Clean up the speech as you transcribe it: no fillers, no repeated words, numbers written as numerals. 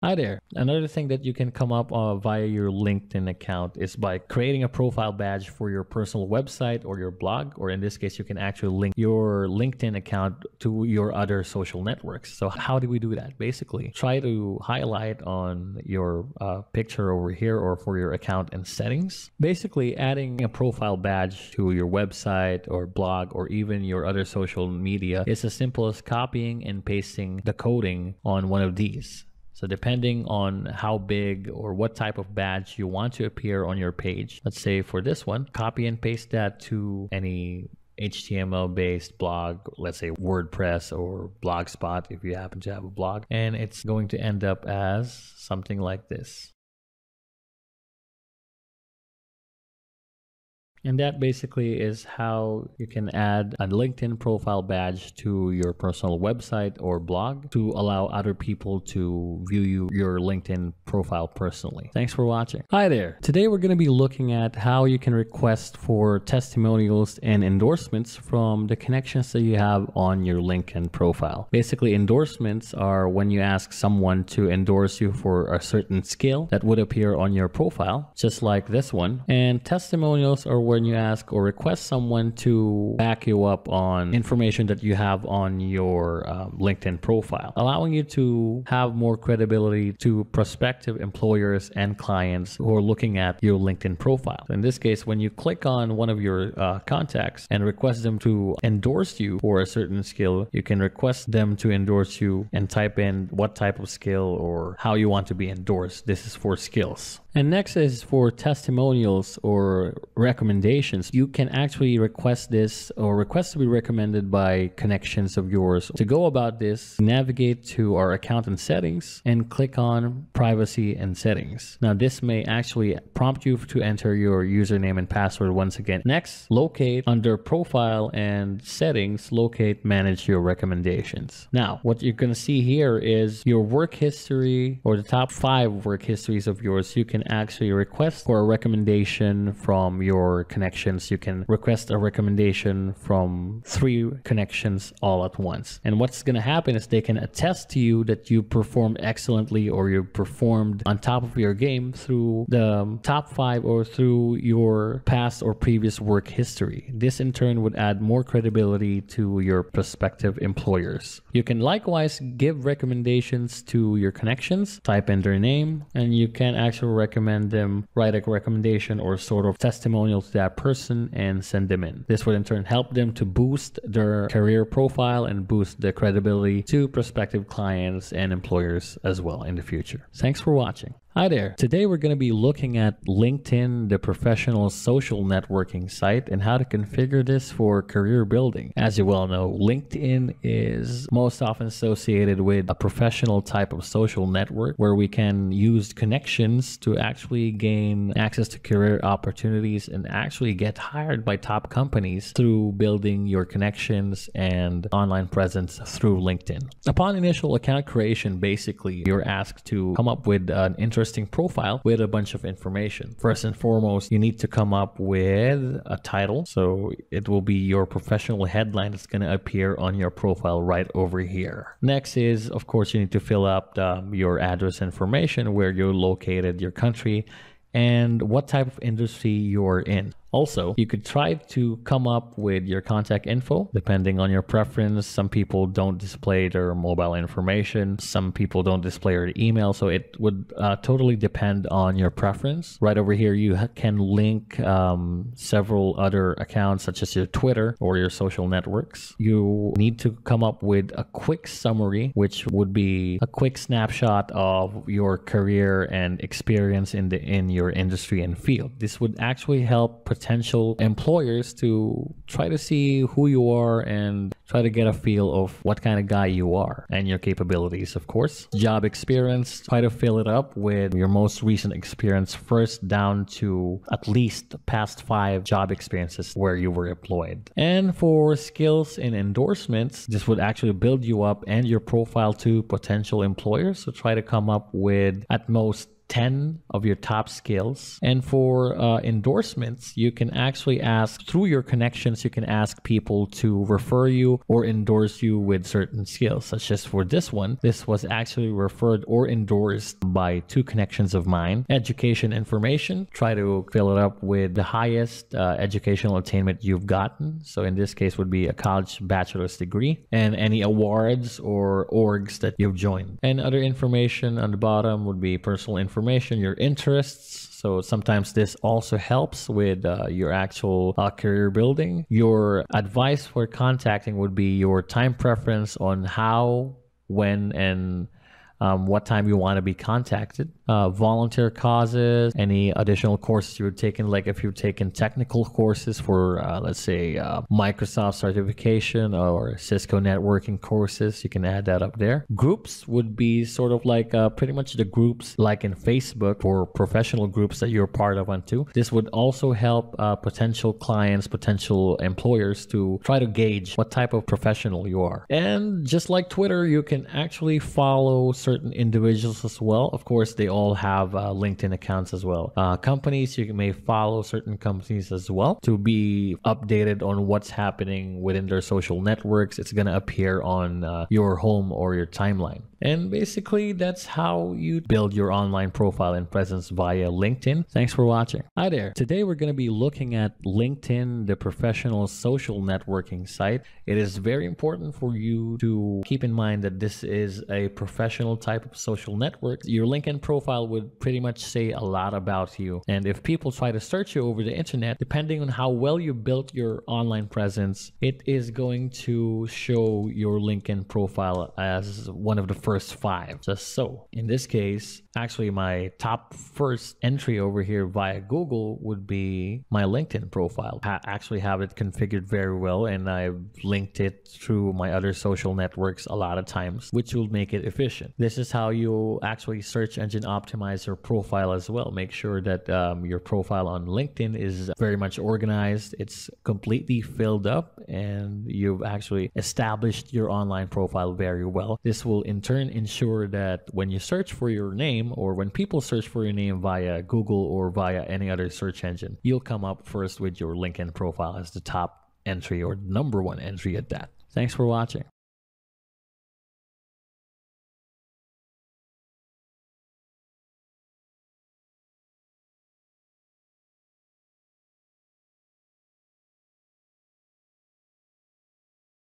Hi there. Another thing that you can come up via your LinkedIn account is by creating a profile badge for your personal website or your blog, or in this case, you can actually link your LinkedIn account to your other social networks. So how do we do that? Basically, try to highlight on your picture over here or for your account and settings. Basically, adding a profile badge to your website or blog or even your other social media is as simple as copying and pasting the coding on one of these. So depending on how big or what type of badge you want to appear on your page, let's say for this one, copy and paste that to any HTML based blog, let's say WordPress or Blogspot if you happen to have a blog, and it's going to end up as something like this. And that basically is how you can add a LinkedIn profile badge to your personal website or blog to allow other people to view your LinkedIn profile personally. Thanks for watching. Hi there. Today we're going to be looking at how you can request for testimonials and endorsements from the connections that you have on your LinkedIn profile. Basically, endorsements are when you ask someone to endorse you for a certain skill that would appear on your profile, just like this one. And testimonials are when you ask or request someone to back you up on information that you have on your LinkedIn profile, allowing you to have more credibility to prospective employers and clients who are looking at your LinkedIn profile. So in this case, when you click on one of your contacts and request them to endorse you for a certain skill, you can request them to endorse you and type in what type of skill or how you want to be endorsed. This is for skills. And next is for testimonials or recommendations. You can actually request this or request to be recommended by connections of yours. To go about this, navigate to our account and settings and click on privacy and settings. Now this may actually prompt you to enter your username and password once again. Next, locate under profile and settings, locate manage your recommendations. Now what you're going to see here is your work history or the top 5 work histories of yours. You can actually request for a recommendation from your connections. You can request a recommendation from 3 connections all at once. And what's going to happen is they can attest to you that you performed excellently or you performed on top of your game through the top 5 or through your past or previous work history. This in turn would add more credibility to your prospective employers. You can likewise give recommendations to your connections, type in their name, and you can actually recommend them, write a recommendation or sort of testimonial to that person and send them in. This would in turn help them to boost their career profile and boost the credibility to prospective clients and employers as well in the future. Thanks for watching. Hi there. Today we're going to be looking at LinkedIn, the professional social networking site, and how to configure this for career building. As you well know, LinkedIn is most often associated with a professional type of social network where we can use connections to actually gain access to career opportunities and actually get hired by top companies through building your connections and online presence through LinkedIn. Upon initial account creation, basically, you're asked to come up with an interesting profile with a bunch of information. First and foremost, you need to come up with a title. So it will be your professional headline that's going to appear on your profile right over here. Next is, of course, you need to fill up your address information, where you're located, your country, and what type of industry you're in. Also, you could try to come up with your contact info depending on your preference. Some people don't display their mobile information. Some people don't display their email. So it would totally depend on your preference. Right over here, you can link several other accounts such as your Twitter or your social networks. You need to come up with a quick summary, which would be a quick snapshot of your career and experience in your industry and field. This would actually help potential employers to try to see who you are and try to get a feel of what kind of guy you are and your capabilities, of course. Job experience, try to fill it up with your most recent experience first down to at least past 5 job experiences where you were employed. And for skills and endorsements, this would actually build you up and your profile to potential employers. So try to come up with at most 10 of your top skills. And for endorsements, you can actually ask through your connections, you can ask people to refer you or endorse you with certain skills, such as for this one. This was actually referred or endorsed by 2 connections of mine. Education information, try to fill it up with the highest educational attainment you've gotten. So in this case would be a college bachelor's degree, and any awards or orgs that you've joined. And other information on the bottom would be personal information, your interests. So sometimes this also helps with your actual career building. Your advice for contacting would be your time preference on how, when, and what time you want to be contacted. Volunteer causes, any additional courses you've taken, like if you've taken technical courses for, let's say, Microsoft certification or Cisco networking courses, you can add that up there. Groups would be sort of like pretty much the groups like in Facebook for professional groups that you're part of on too. This would also help potential clients, potential employers to try to gauge what type of professional you are. And just like Twitter, you can actually follow certain individuals as well. Of course, they all have LinkedIn accounts as well. Companies, you may follow certain companies as well to be updated on what's happening within their social networks. It's going to appear on your home or your timeline. And basically, that's how you build your online profile and presence via LinkedIn. Thanks for watching. Hi there. Today, we're going to be looking at LinkedIn, the professional social networking site. It is very important for you to keep in mind that this is a professional type of social network. Your LinkedIn profile would pretty much say a lot about you. And if people try to search you over the internet, depending on how well you built your online presence, it is going to show your LinkedIn profile as one of the first 5. Just so. In this case, actually my top first entry over here via Google would be my LinkedIn profile. I actually have it configured very well, and I've linked it through my other social networks a lot of times, which will make it efficient. This is how you actually search engine optimize your profile as well. Make sure that your profile on LinkedIn is very much organized, it's completely filled up, and you've actually established your online profile very well. This will in turn ensure that when you search for your name, or when people search for your name via Google or via any other search engine, you'll come up first with your LinkedIn profile as the top entry, or number 1 entry at that. Thanks for watching.